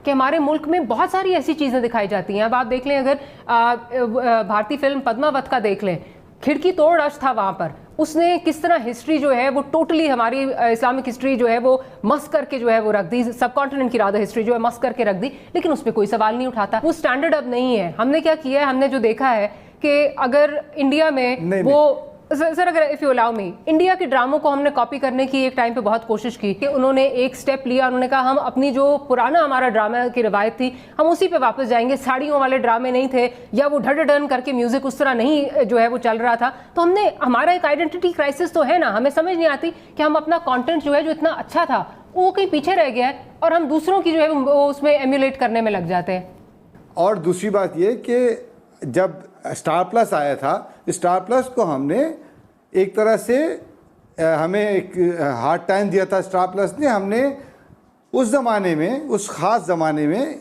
कि हमारे मुल्क में बहुत सारी ऐसी चीज़ें दिखाई जाती हैं। अब आप देख लें, अगर भारतीय फिल्म पद्मावत का देख लें, खिड़की तोड़ रश था वहाँ पर, उसने किस तरह हिस्ट्री जो है वो टोटली हमारी इस्लामिक हिस्ट्री जो है वो मस करके जो है वो रख दी, सब कॉन्टिनेंट की राधा हिस्ट्री जो है मस करके रख दी, लेकिन उस पर कोई सवाल नहीं उठाता। वो स्टैंडर्ड अब नहीं है। हमने क्या किया है, हमने जो देखा है कि अगर इंडिया में वो सर अगर if you allow me, India के ड्रामों को हमने कॉपी करने की एक टाइम पे बहुत कोशिश की कि उन्होंने एक स्टेप लिया, उन्होंने कहा हम अपनी जो पुराना हमारा ड्रामा की रवायत थी हम उसी पे वापस जाएंगे, साड़ियों वाले ड्रामे नहीं थे या वो ढड ढन करके म्यूजिक उस तरह नहीं जो है वो चल रहा था। तो हमने, हमारा एक आइडेंटिटी क्राइसिस तो है ना, हमें समझ नहीं आती कि हम अपना कॉन्टेंट जो है जो इतना अच्छा था वो कहीं पीछे रह गया है और हम दूसरों की जो है वो उसमें एम्यूलेट करने में लग जाते हैं। और दूसरी बात ये कि जब स्टार प्लस आया था, स्टार प्लस को हमने एक तरह से हमें एक हार्ड टाइम दिया था स्टार प्लस ने। हमने उस ज़माने में, उस ख़ास ज़माने में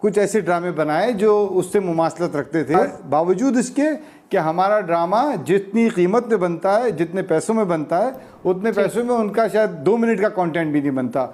कुछ ऐसे ड्रामे बनाए जो उससे मुमासलत रखते थे, बावजूद इसके कि हमारा ड्रामा जितनी कीमत में बनता है, जितने पैसों में बनता है, उतने पैसों में उनका शायद 2 मिनट का कंटेंट भी नहीं बनता।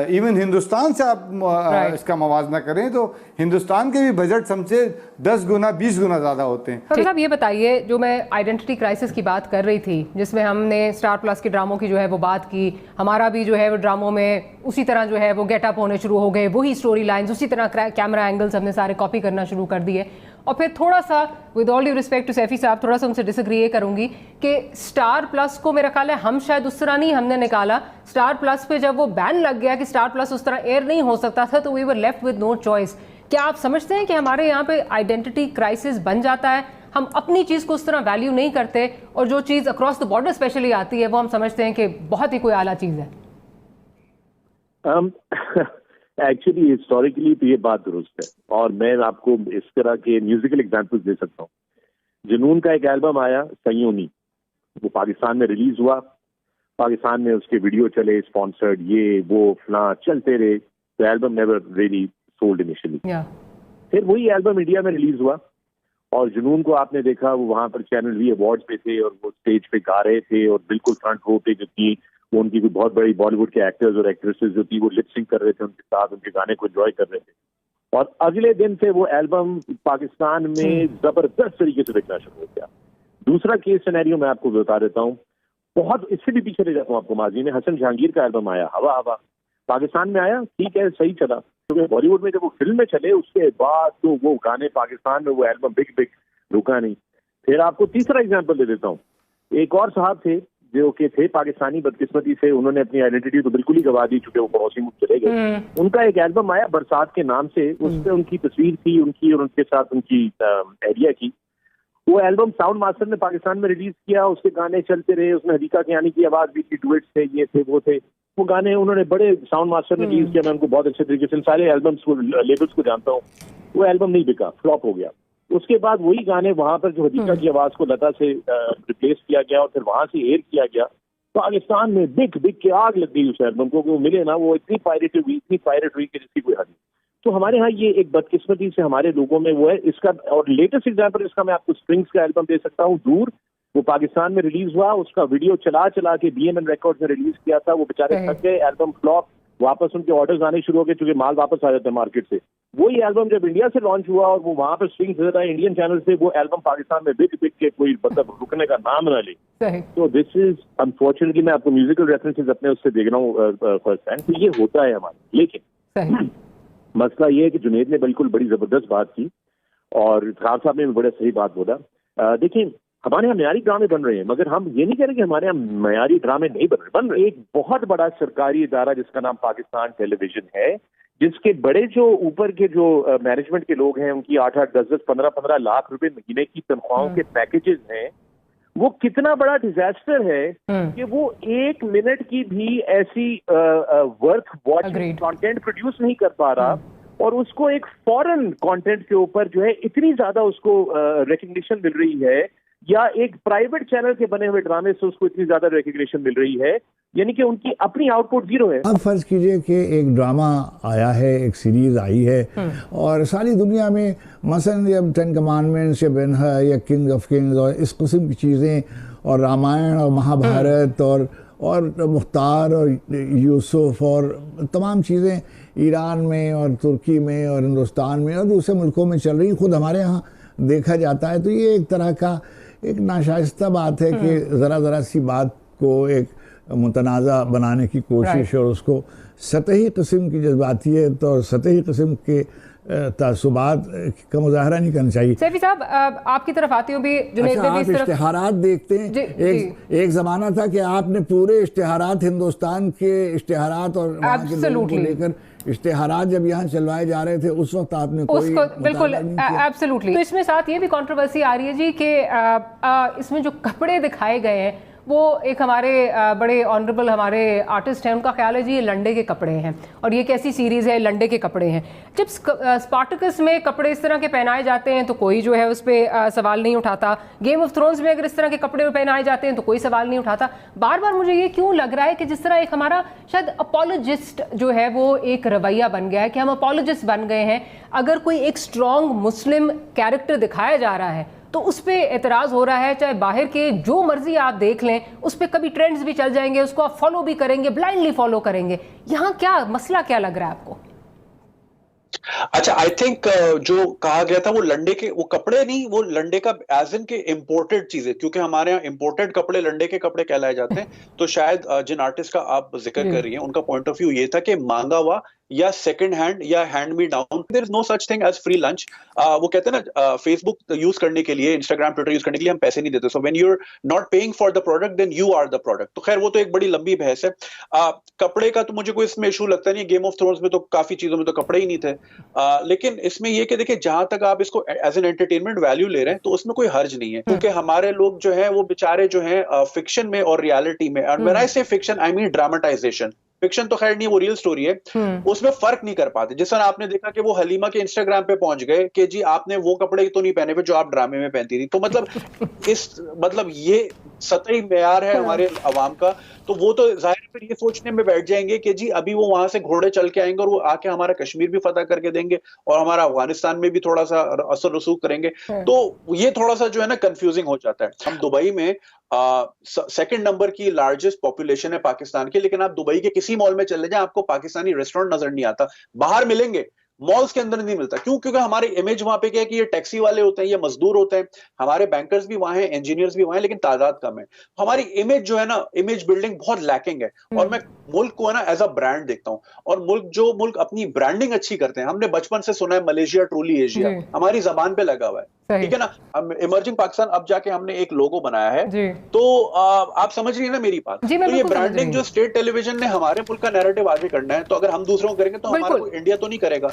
इवन हिंदुस्तान से आप इसका मवाजना करें तो हिंदुस्तान के भी बजट हमसे 10 गुना 20 गुना ज़्यादा होते हैं। तो साहब ये बताइए, जो मैं आइडेंटिटी क्राइसिस की बात कर रही थी जिसमें हमने स्टार प्लस के ड्रामों की जो है वो बात की, हमारा भी जो है वो ड्रामों में उसी तरह जो है वो गेटअप होने शुरू हो गए, वही स्टोरी लाइन्स, उसी तरह कैमरा एंगल्स हमने सारे कॉपी करना शुरू कर दिए। और फिर थोड़ा सा with all due respect to Saifi साहब, थोड़ा सा उनसे डिसएग्री ये करूंगी कि स्टार प्लस को मेरा ख्याल है हम शायद उस तरह नहीं हमने निकाला। स्टार प्लस पे जब वो बैन लग गया कि स्टार प्लस उस तरह एयर नहीं हो सकता था, तो we were left with no choice. क्या आप समझते हैं कि हमारे यहाँ पे आइडेंटिटी क्राइसिस बन जाता है, हम अपनी चीज़ को उस तरह वैल्यू नहीं करते और जो चीज़ अक्रॉस द बॉर्डर स्पेशली आती है वो हम समझते हैं कि बहुत ही कोई आला चीज़ है? एक्चुअली हिस्टोरिकली तो ये बात दुरुस्त है और मैं आपको इस तरह के म्यूजिकल एग्जांपल्स दे सकता हूँ। जुनून का एक एल्बम आया संयोनी, वो पाकिस्तान में रिलीज हुआ, पाकिस्तान में उसके वीडियो चले, स्पॉन्सर्ड, ये वो फलां चलते रहे, तो album never really sold initially. फिर वही एल्बम इंडिया में रिलीज हुआ और जुनून को आपने देखा, वो वहां पर चैनल वी अवार्ड्स पे थे और वो स्टेज पे गा रहे थे और बिल्कुल फ्रंट रो पे जो थी वो उनकी भी बहुत बड़ी बॉलीवुड के एक्टर्स और एक्ट्रेसेस जो थी वो लिप सिंक कर रहे थे उनके साथ, उनके गाने को एंजॉय कर रहे थे। और अगले दिन से वो एल्बम पाकिस्तान में जबरदस्त तरीके से बिकना शुरू हो गया। दूसरा केस सिनेरियो मैं आपको बता देता हूँ, बहुत इससे भी पीछे ले जाता हूँ आपको, माजी में हसन जहांगीर का एल्बम आया हवा हवा, पाकिस्तान में आया, ठीक है, सही चला, क्योंकि बॉलीवुड में जब वो फिल्म में चले उसके बाद तो वो गाने पाकिस्तान में वो एल्बम बिग रुका नहीं। फिर आपको तीसरा एग्जाम्पल दे देता हूँ, एक और साहब थे जो कि थे पाकिस्तानी, बदकिस्मती से उन्होंने अपनी आइडेंटिटी तो बिल्कुल ही गवा दी चूंकि वो पड़ोसी मुल्क चले गए। उनका एक एल्बम आया बरसात के नाम से, उस पर उनकी तस्वीर थी उनकी और उनके साथ उनकी एरिया की। वो एल्बम साउंड मास्टर ने पाकिस्तान में रिलीज किया, उसके गाने चलते रहे, उसमें हदीका कियानी की आवाज भी थी, डुएट्स थे, ये थे वो थे, वो गाने उन्होंने बड़े साउंड मास्टर ने रिलीज किया। मैं उनको बहुत अच्छे तरीके से सारे एल्बम्स को, लेबल्स को जानता हूँ। वो एल्बम नहीं बिका, फ्लॉप हो गया। उसके बाद वही गाने वहां पर जो हदीका की आवाज को लता से रिप्लेस किया गया और फिर वहां से एयर किया गया, पाकिस्तान में बिक के आग लग गई उस एल्बम को, वो मिले ना, वो इतनी पायरेट हुई कि जिसकी कोई हद नहीं। तो हमारे यहाँ ये एक बदकिस्मती से हमारे लोगों में वो है इसका। और लेटेस्ट एग्जांपल इसका मैं आपको स्प्रिंग्स का एल्बम दे सकता हूँ, दूर, वो पाकिस्तान में रिलीज हुआ, उसका वीडियो चला के बीएमएन रिकॉर्ड्स ने रिलीज किया था, वो बेचारे थक गए, एल्बम फ्लॉप, वापस उनके ऑर्डर्स आने शुरू हो गए क्योंकि माल वापस आ जाता है मार्केट से। वही एल्बम जब इंडिया से लॉन्च हुआ और वो वहां पर स्ट्रिंग्स रहता है इंडियन चैनल से, वो एल्बम पाकिस्तान में बिक के कोई मतलब रुकने का नाम ना ले। तो दिस इज अनफॉर्चुनेटली, मैं आपको म्यूजिकल रेफरेंसेस अपने उससे देख रहा हूँ फर्स्ट हैंड, तो ये होता है हमारे। लेकिन मसला ये है कि जुनेद ने बिल्कुल बड़ी जबरदस्त बात की और खान साहब ने भी बड़े सही बात बोला। देखिए, हमारे यहाँ मयारी ड्रामे बन रहे हैं, मगर हम ये नहीं कह रहे कि हमारे यहाँ मयारी ड्रामे नहीं बन रहे। एक बहुत बड़ा सरकारी इदारा जिसका नाम पाकिस्तान टेलीविजन है, जिसके बड़े जो ऊपर के जो मैनेजमेंट के लोग हैं, उनकी 8-8, 10-10, 15-15 लाख रुपए महीने की तनख्वाहों के पैकेजेस हैं, वो कितना बड़ा डिजास्टर है कि वो 1 मिनट की भी ऐसी वर्थ वॉचिंग कंटेंट प्रोड्यूस नहीं कर पा रहा और उसको एक फॉरेन कंटेंट के ऊपर जो है इतनी ज्यादा उसको रिकग्निशन मिल रही है, या एक प्राइवेट चैनल के बने हुए ड्रामे से उसको इतनी ज्यादा रिकग्निशन मिल रही है, यानी कि उनकी अपनी आउटपुट जीरो है। अब फर्ज कीजिए कि एक ड्रामा आया है, एक सीरीज आई है और सारी दुनिया में मसलन जब 10 कमांडमेंट्स या बेनहर या किंग ऑफ किंग्स और इस किस्म की चीज़ें और रामायण और महाभारत और और मुख्तार और यूसुफ और तमाम चीज़ें ईरान में और तुर्की में और हिंदुस्तान में और दूसरे मुल्कों में चल रही, खुद हमारे यहाँ देखा जाता है। तो ये एक तरह का एक नाशाइस्ता बात है कि ज़रा सी बात को एक मुतनाज़ा बनाने की कोशिश और उसको सतही किस्म की जज्बातियत और सतही किस्म के तासुबात का मुजाहरा नहीं करना चाहिए। सैफी साहब, आपकी तरफ आती हूँ भी जुनैद अच्छा, नबी आप इश्तिहारात देखते हैं। एक ज़माना था कि आपने पूरे इश्तिहारात, हिंदुस्तान के इश्तिहारात और वहाँ के लोगों को लेकर इश्तिहारात जब यहाँ चलवाए जा रहे थे, उस वक्त आपने कोई बिल्कुल एब्सोल्युटली। तो इसमें साथ ये भी कंट्रोवर्सी आ रही है जी कि इसमें जो कपड़े दिखाए गए हैं वो एक हमारे बड़े ऑनरेबल हमारे आर्टिस्ट हैं, उनका ख्याल है जी ये लंडे के कपड़े हैं और ये कैसी सीरीज़ है, लंडे के कपड़े हैं। जब स्पार्टकस में कपड़े इस तरह के पहनाए जाते हैं तो कोई जो है उस पर सवाल नहीं उठाता। गेम ऑफ थ्रोन्स में अगर इस तरह के कपड़े पहनाए जाते हैं तो कोई सवाल नहीं उठाता। बार बार मुझे ये क्यों लग रहा है कि जिस तरह एक हमारा शायद अपोलोजिस्ट जो है वो एक रवैया बन गया है कि हम अपोलोजिस्ट बन गए हैं। अगर कोई एक स्ट्रॉन्ग मुस्लिम कैरेक्टर दिखाया जा रहा है तो उस पर एतराज़ हो रहा है, चाहे बाहर के जो मर्जी आप देख लें, उस पर कभी ट्रेंड्स भी चल जाएंगे, उसको आप फॉलो भी करेंगे, ब्लाइंडली फॉलो करेंगे। यहाँ क्या मसला क्या लग रहा है आपको? अच्छा, आई थिंक जो कहा गया था वो लंडे के वो कपड़े नहीं, वो लंडे का एज इन के इम्पोर्टेड चीजें, क्योंकि हमारे यहाँ इम्पोर्टेड कपड़े लंडे के कपड़े कहलाए जाते हैं। तो शायद जिन आर्टिस्ट का आप जिक्र कर रही हैं उनका पॉइंट ऑफ व्यू ये था कि मांगा हुआ या सेकंड हैंड या hand me down, there is no such thing as free lunch. वो कहते हैं ना, फेसबुक यूज करने के लिए, इंस्टाग्राम, ट्विटर यूज करने के लिए हम पैसे नहीं देते। So when you are not paying for the product then you are the product. तो खैर वो तो एक बड़ी लंबी बहस है। कपड़े का तो मुझे कोई इसमें इशू लगता नहीं। गेम ऑफ थ्रोन्स में तो काफी चीजों में तो कपड़े ही नहीं थे। लेकिन इसमें ये कि देखिए, जहां तक आप इसको एज एन एंटरटेनमेंट वैल्यू ले रहे हैं तो उसमें कोई हर्ज नहीं है, क्योंकि हमारे लोग जो है वो बेचारे जो है फिक्शन में और रियलिटी में, व्हेन आई से fiction I mean dramatisation, fiction तो खैर नहीं, वो रियल स्टोरी है, उसमें फर्क नहीं कर पाते। जिस तरह आपने देखा कि वो हलीमा के इंस्टाग्राम पे पहुंच गए कि जी आपने वो कपड़े तो नहीं पहने हुए जो आप ड्रामे में पहनती थी। तो मतलब ये सतही मेयार है हमारे अवाम का। तो वो तो जाहिर फिर ये सोचने में बैठ जाएंगे कि जी अभी वो वहां से घोड़े चल के आएंगे और वो आके हमारा कश्मीर भी फतह करके देंगे और हमारा अफगानिस्तान में भी थोड़ा सा असर रसूख करेंगे। तो ये थोड़ा सा जो है ना कंफ्यूजिंग हो जाता है। हम दुबई में सेकंड नंबर की लार्जेस्ट पॉपुलेशन है पाकिस्तान की, लेकिन आप दुबई के किसी मॉल में चले जाएं आपको पाकिस्तानी रेस्टोरेंट नजर नहीं आता। बाहर मिलेंगे, मॉल्स के अंदर नहीं मिलता। क्यों? क्योंकि हमारे इमेज वहां पे क्या है कि ये टैक्सी वाले होते हैं, ये मजदूर होते हैं। हमारे बैंकर्स भी वहां हैं, इंजीनियर्स भी वहां हैं, लेकिन तादाद कम है। हमारी इमेज जो है ना, इमेज बिल्डिंग बहुत लैकिंग है। और मैं मुल्क को है ना एज अ ब्रांड देखता हूँ, और मुल्क अपनी ब्रांडिंग अच्छी करते हैं। हमने बचपन से सुना है मलेशिया ट्रूली एशिया, हमारी जबान पे लगा हुआ है, ठीक है ना। इमर्जिंग पाकिस्तान अब जाके हमने एक लोगो बनाया है। तो आप समझ रही है ना मेरी बात। तो ये ब्रांडिंग जो स्टेट टेलीविजन ने हमारे मुल्क का नैरेटिव आगे करना है, तो अगर हम दूसरों को करेंगे तो हमारा कोई इंडिया तो नहीं करेगा।